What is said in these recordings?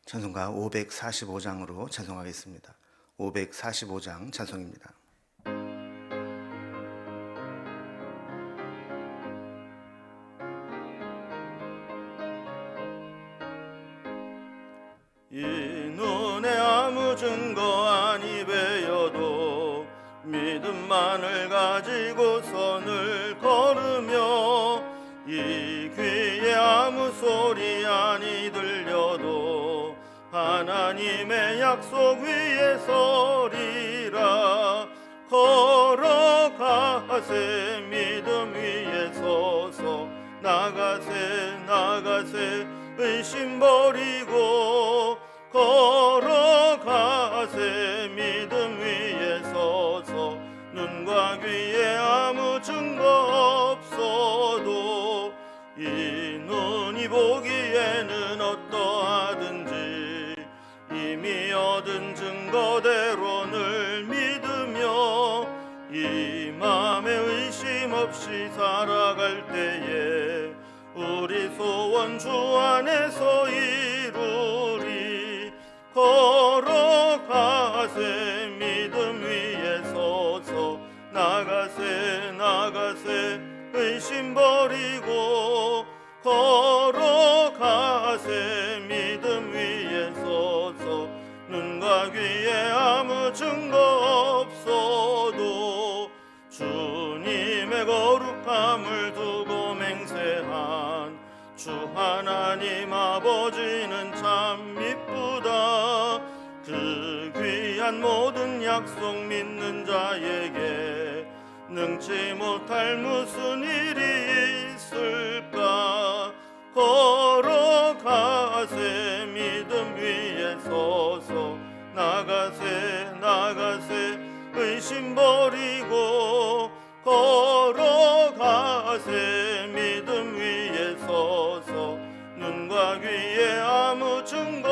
찬송가 545장으로 찬송하겠습니다. 545장 찬송입니다. 이 눈에 아무 증거 아니 배여도 믿음만을 가지고 선을 걸으며 이 귀에 아무 소리 아니 들려도 하나님의 약속 위에 서리라. 걸어가세 믿음 위에 서서 나가세 의심 버리고 걸어가세 믿음 위에 서서 눈과 귀에 아무 증거 없어도 이 눈이 보기에는 어떠하든지 이미 얻은 증거대로 늘 믿으며 이 맘에 의심 없이 살아갈 때에 우리 소원 주 안에서 이루리. 걸어가세 믿음 위에 서서 나가세 의심 버리고 걸어가세 믿음 위에 서서 눈과 귀에 아무 증거 없어도 주님의 거룩함을 두고 맹세한 주 하나님 아버지는 참 이쁘다. 그 귀한 모든 약속 믿는 자에게 능치 못할 무슨 일이 있을까. 걸어가세 믿음 위에 서서 나가세 의심 버리고 걸어가세 믿음 위에 서서 눈과 귀에 아무 증거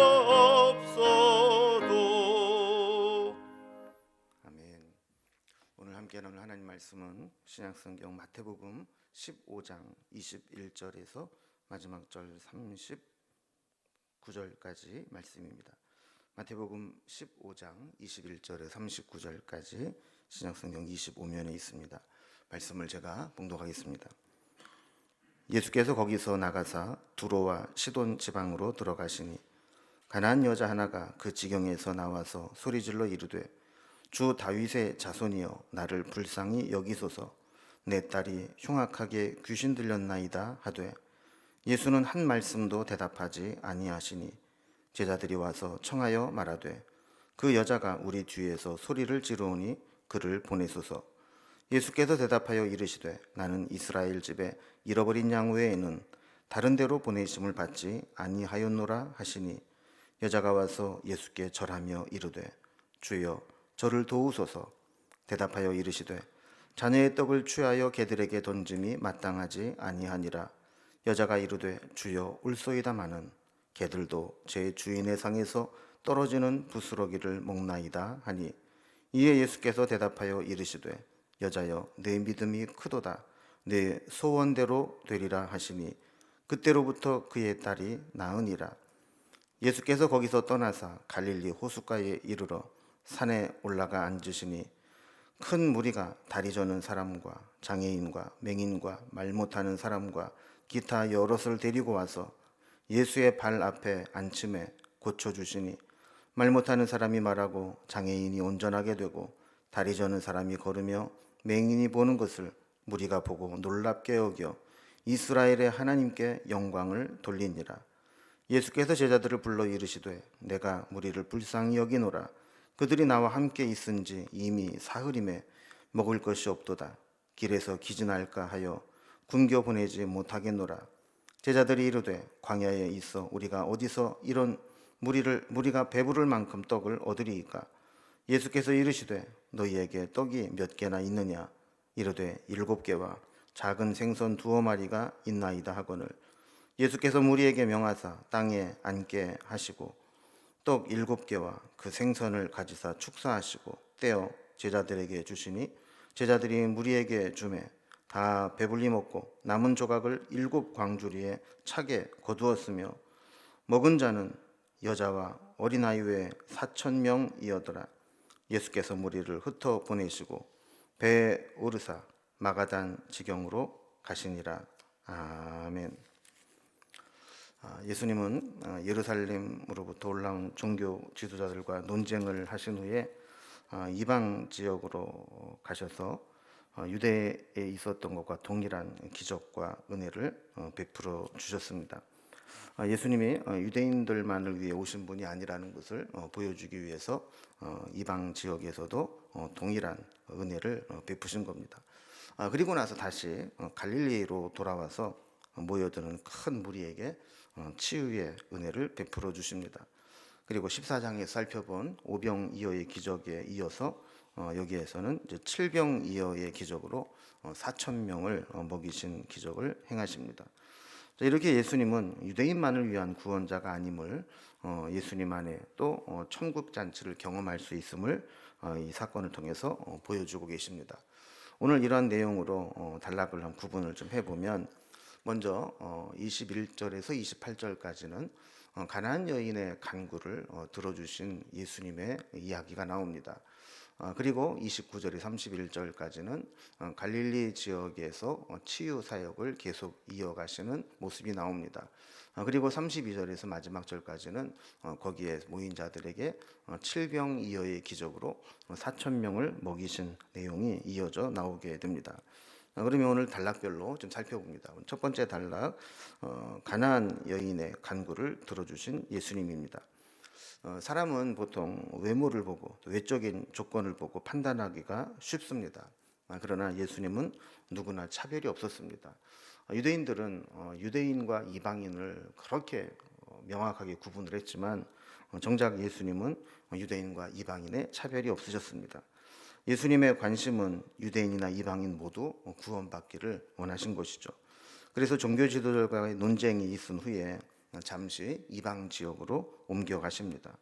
없어도. 아멘. 오늘 함께 나눌 하나님 말씀은 신약성경 마태복음 15장 21절에서 마지막 절 39절까지 말씀입니다. 마태복음 15장 21절에 39절까지 신약성경 25면에 있습니다. 말씀을 제가 봉독하겠습니다. 예수께서 거기서 나가사 두로와 시돈 지방으로 들어가시니 가나안 여자 하나가 그 지경에서 나와서 소리질러 이르되 주 다윗의 자손이여 나를 불쌍히 여기소서. 내 딸이 흉악하게 귀신 들렸나이다 하되 예수는 한 말씀도 대답하지 아니하시니 제자들이 와서 청하여 말하되 그 여자가 우리 뒤에서 소리를 지르오니 그를 보내소서. 예수께서 대답하여 이르시되 나는 이스라엘 집에 잃어버린 양 외에는 다른 데로 보내심을 받지 아니하였노라 하시니 여자가 와서 예수께 절하며 이르되 주여 저를 도우소서. 대답하여 이르시되 자녀의 떡을 취하여 개들에게 던짐이 마땅하지 아니하니라. 여자가 이르되 주여 올소이다마는 개들도 제 주인의 상에서 떨어지는 부스러기를 먹나이다 하니 이에 예수께서 대답하여 이르시되 여자여 내 믿음이 크도다. 내 소원대로 되리라 하시니 그때로부터 그의 딸이 나으니라. 예수께서 거기서 떠나사 갈릴리 호숫가에 이르러 산에 올라가 앉으시니 큰 무리가 다리 저는 사람과 장애인과 맹인과 말 못하는 사람과 기타 여럿을 데리고 와서 예수의 발 앞에 앉힘에 고쳐주시니 말 못하는 사람이 말하고 장애인이 온전하게 되고 다리 저는 사람이 걸으며 맹인이 보는 것을 무리가 보고 놀랍게 여겨 이스라엘의 하나님께 영광을 돌리니라. 예수께서 제자들을 불러 이르시되 내가 무리를 불쌍히 여기노라. 그들이 나와 함께 있은지 이미 사흘임에 먹을 것이 없도다. 길에서 기진할까 하여 굶겨 보내지 못하겠노라. 제자들이 이르되 광야에 있어 우리가 어디서 이런 무리가 배부를 만큼 떡을 얻으리이까. 예수께서 이르시되 너희에게 떡이 몇 개나 있느냐. 이르되 7개와 작은 생선 2마리가 있나이다 하거늘 예수께서 무리에게 명하사 땅에 앉게 하시고 떡 7개와 그 생선을 가지사 축사하시고 떼어 제자들에게 주시니 제자들이 무리에게 주매 다 배불리 먹고 남은 조각을 7 광주리에 차게 거두었으며 먹은 자는 여자와 어린아이 외에 4,000명이어더라. 예수께서 무리를 흩어 보내시고 배에 오르사 마가단 지경으로 가시니라. 아멘. 예수님은 예루살렘으로부터 올라온 종교 지도자들과 논쟁을 하신 후에 이방 지역으로 가셔서 유대에 있었던 것과 동일한 기적과 은혜를 베풀어 주셨습니다. 예수님이 유대인들만을 위해 오신 분이 아니라는 것을 보여주기 위해서 이방 지역에서도 동일한 은혜를 베푸신 겁니다. 그리고 나서 다시 갈릴리로 돌아와서 모여드는 큰 무리에게 치유의 은혜를 베풀어 주십니다. 그리고 14장에 살펴본 오병이어의 기적에 이어서 여기에서는 이제 칠병이어의 기적으로 4,000명을 먹이신 기적을 행하십니다. 이렇게 예수님은 유대인만을 위한 구원자가 아님을 예수님 안에 또 천국 잔치를 경험할 수 있음을 이 사건을 통해서 보여주고 계십니다. 오늘 이러한 내용으로 단락을 한 구분을 좀 해보면 먼저 21절에서 28절까지는 가나안 여인의 간구를 들어주신 예수님의 이야기가 나옵니다. 그리고 29절에 31절까지는 갈릴리 지역에서 치유 사역을 계속 이어가시는 모습이 나옵니다. 그리고 32절에서 마지막 절까지는 거기에 모인 자들에게 칠병이어의 기적으로 4,000명을 먹이신 내용이 이어져 나오게 됩니다. 그러면 오늘 단락별로 좀 살펴봅니다. 첫 번째 단락, 가나안 여인의 간구를 들어주신 예수님입니다. 사람은 보통 외모를 보고 외적인 조건을 보고 판단하기가 쉽습니다. 그러나 예수님은 누구나 차별이 없었습니다. 유대인들은 유대인과 이방인을 그렇게 명확하게 구분을 했지만 정작 예수님은 유대인과 이방인의 차별이 없으셨습니다. 예수님의 관심은 유대인이나 이방인 모두 구원받기를 원하신 것이죠. 그래서 종교 지도자들과의 논쟁이 있은 후에 잠시 이방 지역으로 옮겨가십니다.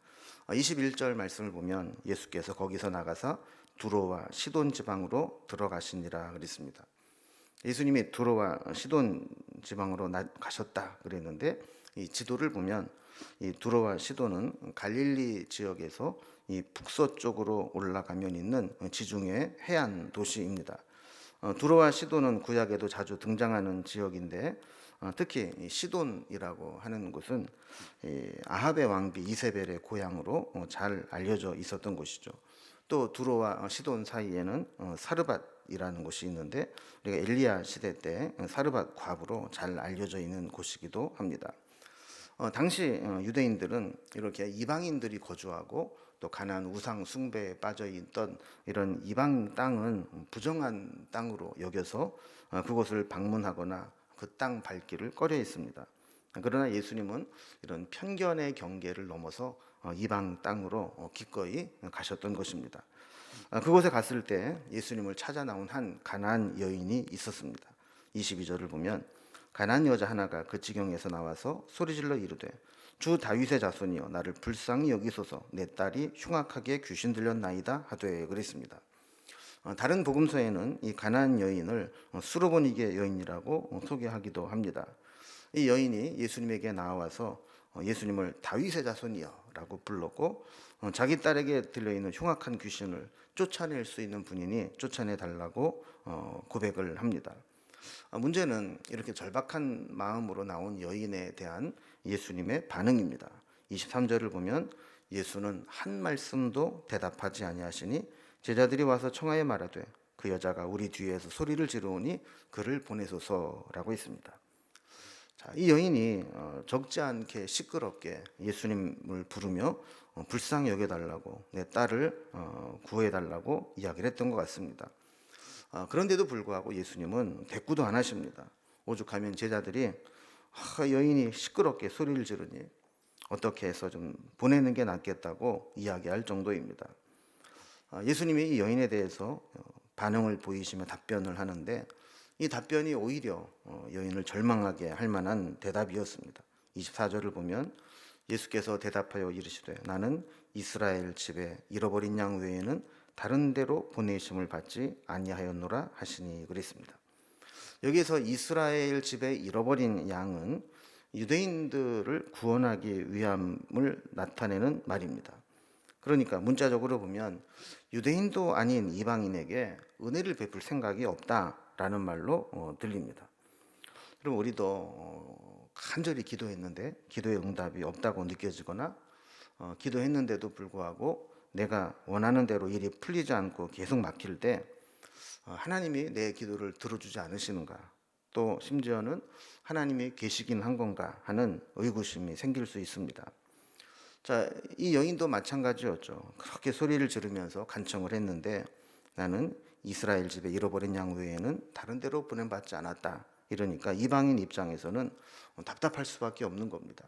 21절 말씀을 보면 예수께서 거기서 나가사 두로와 시돈 지방으로 들어가시니라 그랬습니다. 예수님이 두로와 시돈 지방으로 가셨다 그랬는데 이 지도를 보면 이 두로와 시돈은 갈릴리 지역에서 이 북서쪽으로 올라가면 있는 지중해 해안 도시입니다. 두로와 시돈은 구약에도 자주 등장하는 지역인데 특히 시돈이라고 하는 곳은 아합의 왕비 이세벨의 고향으로 잘 알려져 있었던 곳이죠. 또 두로와 시돈 사이에는 사르밧이라는 곳이 있는데 우리가 엘리야 시대 때 사르밧 과부로 잘 알려져 있는 곳이기도 합니다. 당시 유대인들은 이렇게 이방인들이 거주하고 또 가나안 우상 숭배에 빠져 있던 이런 이방 땅은 부정한 땅으로 여겨서 그곳을 방문하거나 그 땅 밟기를 꺼려 했습니다. 그러나 예수님은 이런 편견의 경계를 넘어서 이방 땅으로 기꺼이 가셨던 것입니다. 그곳에 갔을 때 예수님을 찾아 나온 한 가나안 여인이 있었습니다. 22절을 보면 가나안 여자 하나가 그 지경에서 나와서 소리질러 이르되 주 다윗의 자손이여 나를 불쌍히 여기소서 내 딸이 흉악하게 귀신 들렸나이다 하되 그랬습니다. 다른 복음서에는 이 가나안 여인을 수로보니게 여인이라고 소개하기도 합니다. 이 여인이 예수님에게 나와서 예수님을 다윗의 자손이여라고 불렀고 자기 딸에게 들려있는 흉악한 귀신을 쫓아낼 수 있는 분이니 쫓아내 달라고 고백을 합니다. 문제는 이렇게 절박한 마음으로 나온 여인에 대한 예수님의 반응입니다. 23절을 보면 예수는 한 말씀도 대답하지 아니하시니 제자들이 와서 청하여 말하되 그 여자가 우리 뒤에서 소리를 지르오니 그를 보내소서라고 했습니다. 자, 이 여인이 적지 않게 시끄럽게 예수님을 부르며 불쌍히 여겨달라고 내 딸을 구해달라고 이야기를 했던 것 같습니다. 그런데도 불구하고 예수님은 대꾸도 안 하십니다. 오죽하면 제자들이 여인이 시끄럽게 소리를 지르니 어떻게 해서 좀 보내는 게 낫겠다고 이야기할 정도입니다. 예수님이 이 여인에 대해서 반응을 보이시며 답변을 하는데 이 답변이 오히려 여인을 절망하게 할 만한 대답이었습니다. 24절을 보면 예수께서 대답하여 이르시되 나는 이스라엘 집에 잃어버린 양 외에는 다른 데로 보내심을 받지 아니하였노라 하시니 그랬습니다. 여기에서 이스라엘 집에 잃어버린 양은 유대인들을 구원하기 위함을 나타내는 말입니다. 그러니까 문자적으로 보면 유대인도 아닌 이방인에게 은혜를 베풀 생각이 없다라는 말로 들립니다. 그럼 우리도 간절히 기도했는데 기도의 응답이 없다고 느껴지거나 기도했는데도 불구하고 내가 원하는 대로 일이 풀리지 않고 계속 막힐 때 하나님이 내 기도를 들어주지 않으시는가, 또 심지어는 하나님이 계시긴 한 건가 하는 의구심이 생길 수 있습니다. 자, 이 여인도 마찬가지였죠. 그렇게 소리를 지르면서 간청을 했는데 나는 이스라엘 집에 잃어버린 양 외에는 다른 데로 보냄받지 않았다. 이러니까 이방인 입장에서는 답답할 수밖에 없는 겁니다.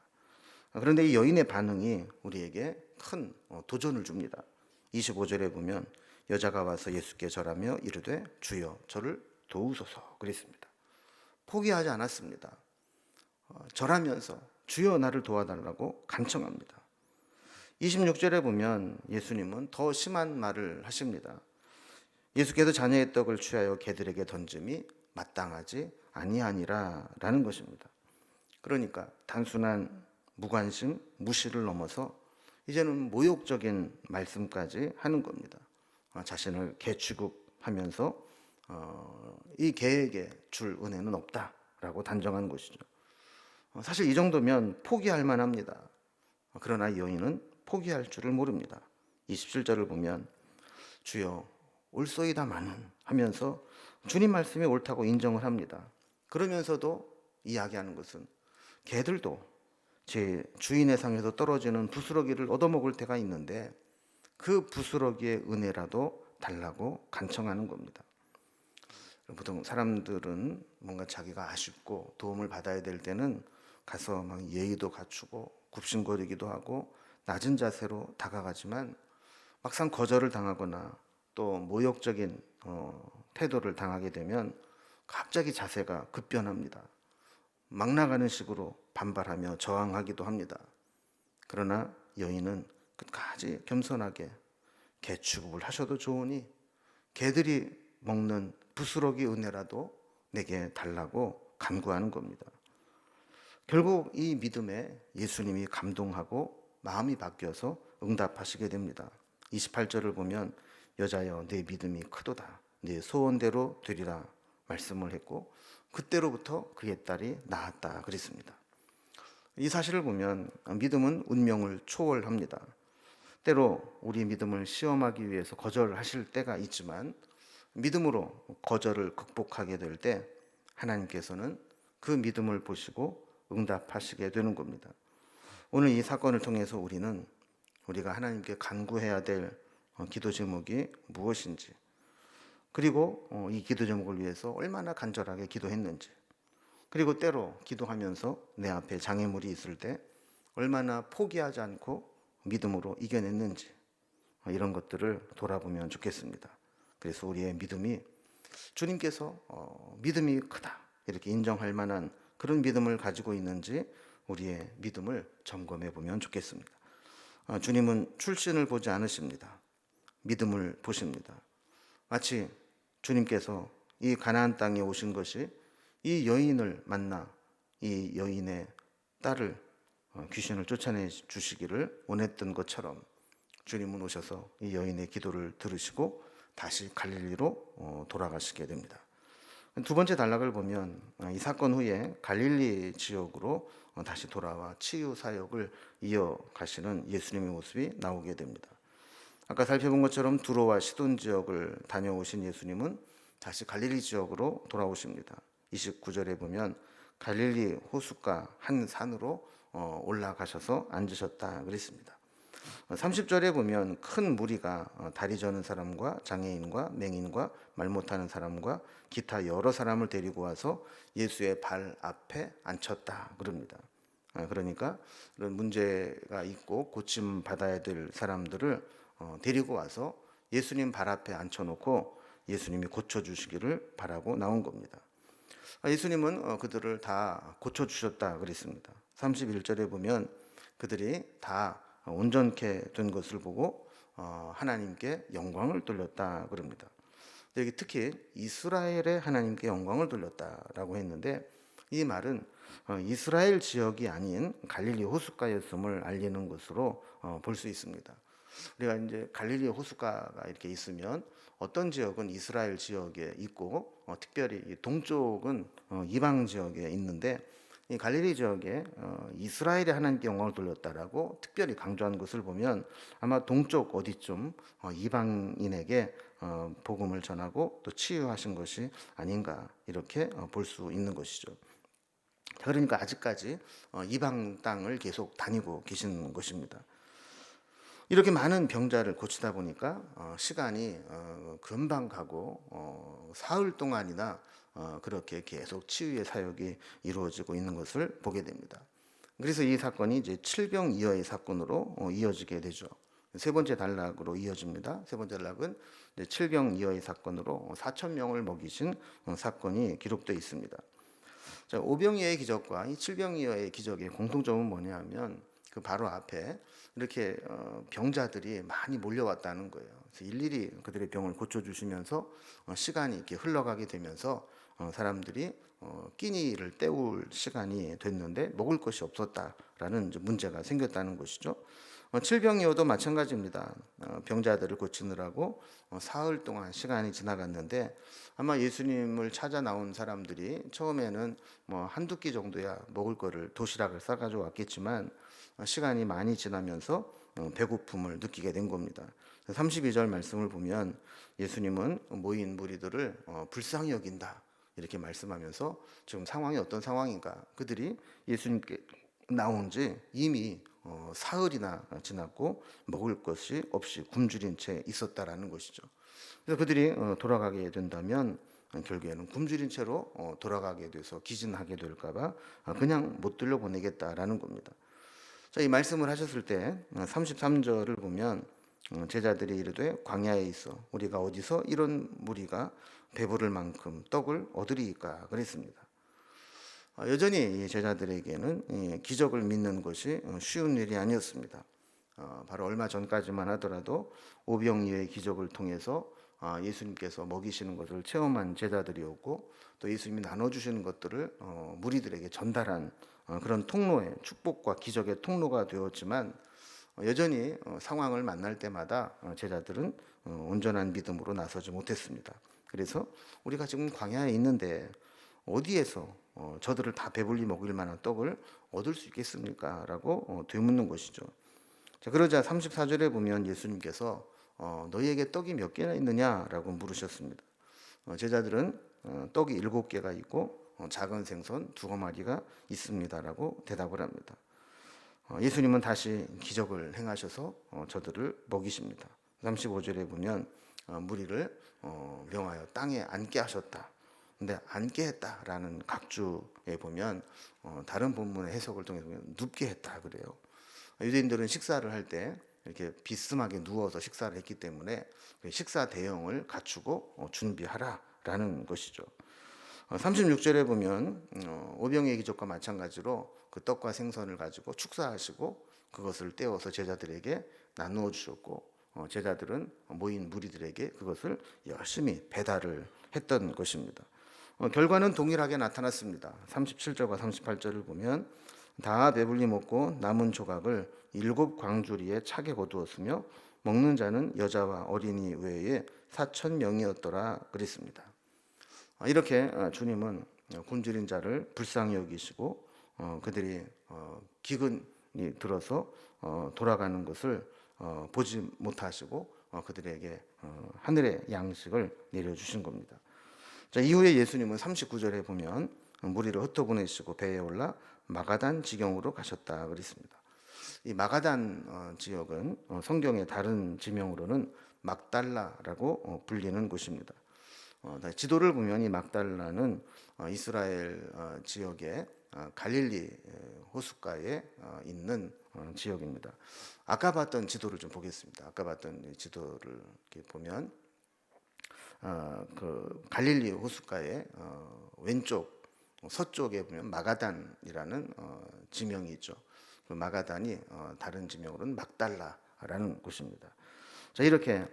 그런데 이 여인의 반응이 우리에게 큰 도전을 줍니다. 25절에 보면 여자가 와서 예수께 절하며 이르되 주여 저를 도우소서 그랬습니다. 포기하지 않았습니다. 절하면서 주여 나를 도와달라고 간청합니다. 26절에 보면 예수님은 더 심한 말을 하십니다. 예수께서 자녀의 떡을 취하여 개들에게 던짐이 마땅하지 아니하니라 라는 것입니다. 그러니까 단순한 무관심, 무시를 넘어서 이제는 모욕적인 말씀까지 하는 겁니다. 자신을 개 취급하면서 이 개에게 줄 은혜는 없다라고 단정한 것이죠. 사실 이 정도면 포기할 만합니다. 그러나 이 여인은 포기할 줄을 모릅니다. 27절을 보면 주여 옳소이다마는 하면서 주님 말씀이 옳다고 인정을 합니다. 그러면서도 이야기하는 것은 개들도 제 주인의 상에서 떨어지는 부스러기를 얻어먹을 때가 있는데 그 부스러기의 은혜라도 달라고 간청하는 겁니다. 보통 사람들은 뭔가 자기가 아쉽고 도움을 받아야 될 때는 가서 막 예의도 갖추고 굽신거리기도 하고 낮은 자세로 다가가지만 막상 거절을 당하거나 또 모욕적인 태도를 당하게 되면 갑자기 자세가 급변합니다. 막 나가는 식으로 반발하며 저항하기도 합니다. 그러나 여인은 끝까지 겸손하게 개 취급을 하셔도 좋으니 개들이 먹는 부스러기 은혜라도 내게 달라고 간구하는 겁니다. 결국 이 믿음에 예수님이 감동하고 마음이 바뀌어서 응답하시게 됩니다. 28절을 보면 여자여 내 믿음이 크도다 내 소원대로 되리라 말씀을 했고 그때로부터 그의 딸이 나았다 그랬습니다. 이 사실을 보면 믿음은 운명을 초월합니다. 때로 우리 믿음을 시험하기 위해서 거절하실 때가 있지만 믿음으로 거절을 극복하게 될 때 하나님께서는 그 믿음을 보시고 응답하시게 되는 겁니다. 오늘 이 사건을 통해서 우리가 하나님께 간구해야 될 기도 제목이 무엇인지, 그리고 이 기도 제목을 위해서 얼마나 간절하게 기도했는지, 그리고 때로 기도하면서 내 앞에 장애물이 있을 때 얼마나 포기하지 않고 믿음으로 이겨냈는지, 이런 것들을 돌아보면 좋겠습니다. 그래서 우리의 믿음이 주님께서 믿음이 크다 이렇게 인정할 만한 그런 믿음을 가지고 있는지 우리의 믿음을 점검해 보면 좋겠습니다. 주님은 출신을 보지 않으십니다. 믿음을 보십니다. 마치 주님께서 이 가나안 땅에 오신 것이 이 여인을 만나 이 여인의 딸을 귀신을 쫓아내 주시기를 원했던 것처럼 주님은 오셔서 이 여인의 기도를 들으시고 다시 갈릴리로 돌아가시게 됩니다. 두 번째 단락을 보면 이 사건 후에 갈릴리 지역으로 다시 돌아와 치유 사역을 이어가시는 예수님의 모습이 나오게 됩니다. 아까 살펴본 것처럼 두로와 시돈 지역을 다녀오신 예수님은 다시 갈릴리 지역으로 돌아오십니다. 29절에 보면 갈릴리 호숫가 한 산으로 올라가셔서 앉으셨다 그랬습니다. 30절에 보면 큰 무리가 다리 저는 사람과 장애인과 맹인과 말 못하는 사람과 기타 여러 사람을 데리고 와서 예수의 발 앞에 앉혔다 그럽니다. 그러니까 이런 문제가 있고 고침 받아야 될 사람들을 데리고 와서 예수님 발 앞에 앉혀놓고 예수님이 고쳐주시기를 바라고 나온 겁니다. 예수님은 그들을 다 고쳐주셨다 그랬습니다. 31절에 보면 그들이 다 온전케 된 것을 보고 하나님께 영광을 돌렸다 그럽니다. 여기 특히 이스라엘의 하나님께 영광을 돌렸다라고 했는데 이 말은 이스라엘 지역이 아닌 갈릴리 호숫가였음을 알리는 것으로 볼 수 있습니다. 우리가 이제 갈릴리 호숫가가 이렇게 있으면 어떤 지역은 이스라엘 지역에 있고 특별히 이 동쪽은 이방 지역에 있는데, 이 갈릴리 지역에 이스라엘의 하나님께 영광을 돌렸다라고 특별히 강조한 것을 보면 아마 동쪽 어디쯤 이방인에게 복음을 전하고 또 치유하신 것이 아닌가, 이렇게 볼 수 있는 것이죠. 그러니까 아직까지 이방 땅을 계속 다니고 계신 것입니다. 이렇게 많은 병자를 고치다 보니까 시간이 금방 가고 사흘 동안이나 그렇게 계속 치유의 사역이 이루어지고 있는 것을 보게 됩니다. 그래서 이 사건이 이제 칠병이어의 사건으로 이어지게 되죠. 세 번째 단락으로 이어집니다. 세 번째 단락은 칠병이어의 사건으로 4천 명을 먹이신 사건이 기록되어 있습니다. 자, 오병이어의 기적과 이 칠병이어의 기적의 공통점은 뭐냐면 그 바로 앞에 이렇게 병자들이 많이 몰려왔다는 거예요. 그래서 일일이 그들의 병을 고쳐주시면서 시간이 이렇게 흘러가게 되면서 사람들이 끼니를 때울 시간이 됐는데 먹을 것이 없었다라는 문제가 생겼다는 것이죠. 칠병이어도 마찬가지입니다. 병자들을 고치느라고 사흘 동안 시간이 지나갔는데 아마 예수님을 찾아 나온 사람들이 처음에는 뭐 한두 끼 정도야 먹을 거를 도시락을 싸가지고 왔겠지만 시간이 많이 지나면서 배고픔을 느끼게 된 겁니다. 32절 말씀을 보면 예수님은 모인 무리들을 불쌍히 여긴다 이렇게 말씀하면서 지금 상황이 어떤 상황인가, 그들이 예수님께 나온 지 이미 사흘이나 지났고 먹을 것이 없이 굶주린 채 있었다라는 것이죠. 그래서 그들이 돌아가게 된다면 결국에는 굶주린 채로 돌아가게 돼서 기진하게 될까봐 그냥 못 들려보내겠다라는 겁니다. 자, 이 말씀을 하셨을 때 33절을 보면 제자들이 이르되 광야에 있어 우리가 어디서 이런 무리가 배부를 만큼 떡을 얻으리이까 그랬습니다. 여전히 제자들에게는 기적을 믿는 것이 쉬운 일이 아니었습니다. 바로 얼마 전까지만 하더라도 오병이어의 기적을 통해서 예수님께서 먹이시는 것을 체험한 제자들이었고, 또 예수님이 나눠주시는 것들을 무리들에게 전달한 그런 통로의 축복과 기적의 통로가 되었지만, 여전히 상황을 만날 때마다 제자들은 온전한 믿음으로 나서지 못했습니다. 그래서 우리가 지금 광야에 있는데 어디에서 저들을 다 배불리 먹일 만한 떡을 얻을 수 있겠습니까? 라고 되묻는 것이죠. 자, 그러자 34절에 보면 예수님께서 너희에게 떡이 몇 개나 있느냐라고 물으셨습니다. 제자들은 떡이 7개가 있고 작은 생선 2마리가 있습니다라고 대답을 합니다. 예수님은 다시 기적을 행하셔서 저들을 먹이십니다. 35절에 보면 무리를 명하여 땅에 앉게 하셨다. 근데 앉게 했다라는 각주에 보면 다른 본문의 해석을 통해서 보면 눕게 했다 그래요. 유대인들은 식사를 할 때 이렇게 비스듬하게 누워서 식사를 했기 때문에 식사 대용을 갖추고 준비하라라는 것이죠. 36절에 보면 오병이의 기적과 마찬가지로 그 떡과 생선을 가지고 축사하시고 그것을 떼어서 제자들에게 나누어 주셨고, 제자들은 모인 무리들에게 그것을 열심히 배달을 했던 것입니다. 결과는 동일하게 나타났습니다. 37절과 38절을 보면 다 배불리 먹고 남은 조각을 7 광주리에 차게 거두었으며 먹는 자는 여자와 어린이 외에 4천 명이었더라 그랬습니다. 이렇게 주님은 굶주린 자를 불쌍히 여기시고 그들이 기근이 들어서 돌아가는 것을 보지 못하시고 그들에게 하늘의 양식을 내려주신 겁니다. 자, 이후에 예수님은 39절에 보면 무리를 흩어보내시고 배에 올라 마가단 지경으로 가셨다 그랬습니다. 이 마가단 지역은 성경의 다른 지명으로는 막달라라고 불리는 곳입니다. 지도를 보면 이 막달라는 이스라엘 지역의 갈릴리 호숫가에 있는 지역입니다. 아까 봤던 지도를 좀 보겠습니다. 아까 봤던 지도를 이렇게 보면 그 갈릴리 호숫가의 왼쪽 서쪽에 보면 마가단이라는 지명이 있죠. 그 마가단이 다른 지명으로는 막달라라는 곳입니다. 자, 이렇게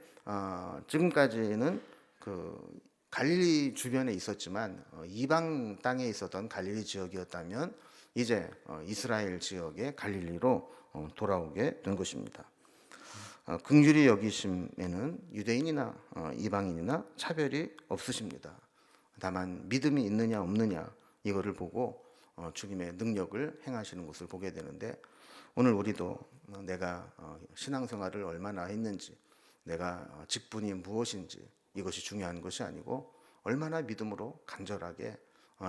지금까지는 그 갈릴리 주변에 있었지만 이방 땅에 있었던 갈릴리 지역이었다면 이제 이스라엘 지역의 갈릴리로 돌아오게 된 것입니다. 긍휼히 여기심에는 유대인이나 이방인이나 차별이 없으십니다. 다만 믿음이 있느냐 없느냐 이거를 보고 주님의 능력을 행하시는 것을 보게 되는데, 오늘 우리도 내가 신앙생활을 얼마나 했는지, 내가 직분이 무엇인지 이것이 중요한 것이 아니고 얼마나 믿음으로 간절하게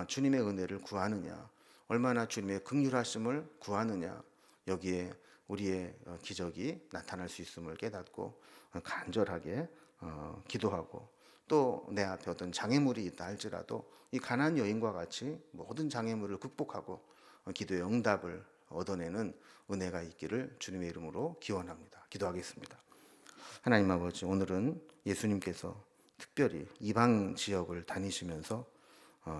주님의 은혜를 구하느냐, 얼마나 주님의 긍휼하심을 구하느냐, 여기에 우리의 기적이 나타날 수 있음을 깨닫고 간절하게 기도하고, 또 내 앞에 어떤 장애물이 있다 할지라도 이 가나안 여인과 같이 모든 장애물을 극복하고 기도의 응답을 얻어내는 은혜가 있기를 주님의 이름으로 기원합니다. 기도하겠습니다. 하나님 아버지, 오늘은 예수님께서 특별히 이방 지역을 다니시면서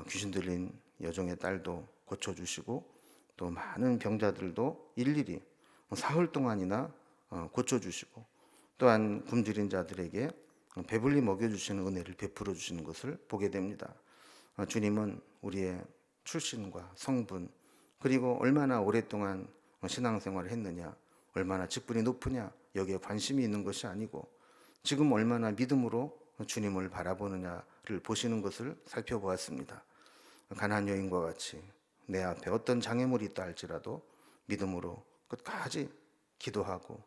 귀신 들린 여종의 딸도 고쳐주시고 또 많은 병자들도 일일이 사흘 동안이나 고쳐주시고, 또한 굶주린 자들에게 배불리 먹여주시는 은혜를 베풀어 주시는 것을 보게 됩니다. 주님은 우리의 출신과 성분, 그리고 얼마나 오랫동안 신앙생활을 했느냐, 얼마나 직분이 높으냐 여기에 관심이 있는 것이 아니고 지금 얼마나 믿음으로 주님을 바라보느냐를 보시는 것을 살펴보았습니다. 가나안 여인과 같이 내 앞에 어떤 장애물이 있다 할지라도 믿음으로 끝까지 기도하고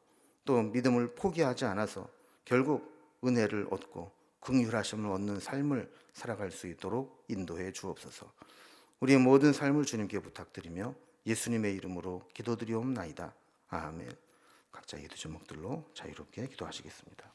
또 믿음을 포기하지 않아서 결국 은혜를 얻고 긍휼하심을 얻는 삶을 살아갈 수 있도록 인도해 주옵소서. 우리의 모든 삶을 주님께 부탁드리며 예수님의 이름으로 기도드리옵나이다. 아멘. 각자 기도 제목들로 자유롭게 기도하시겠습니다.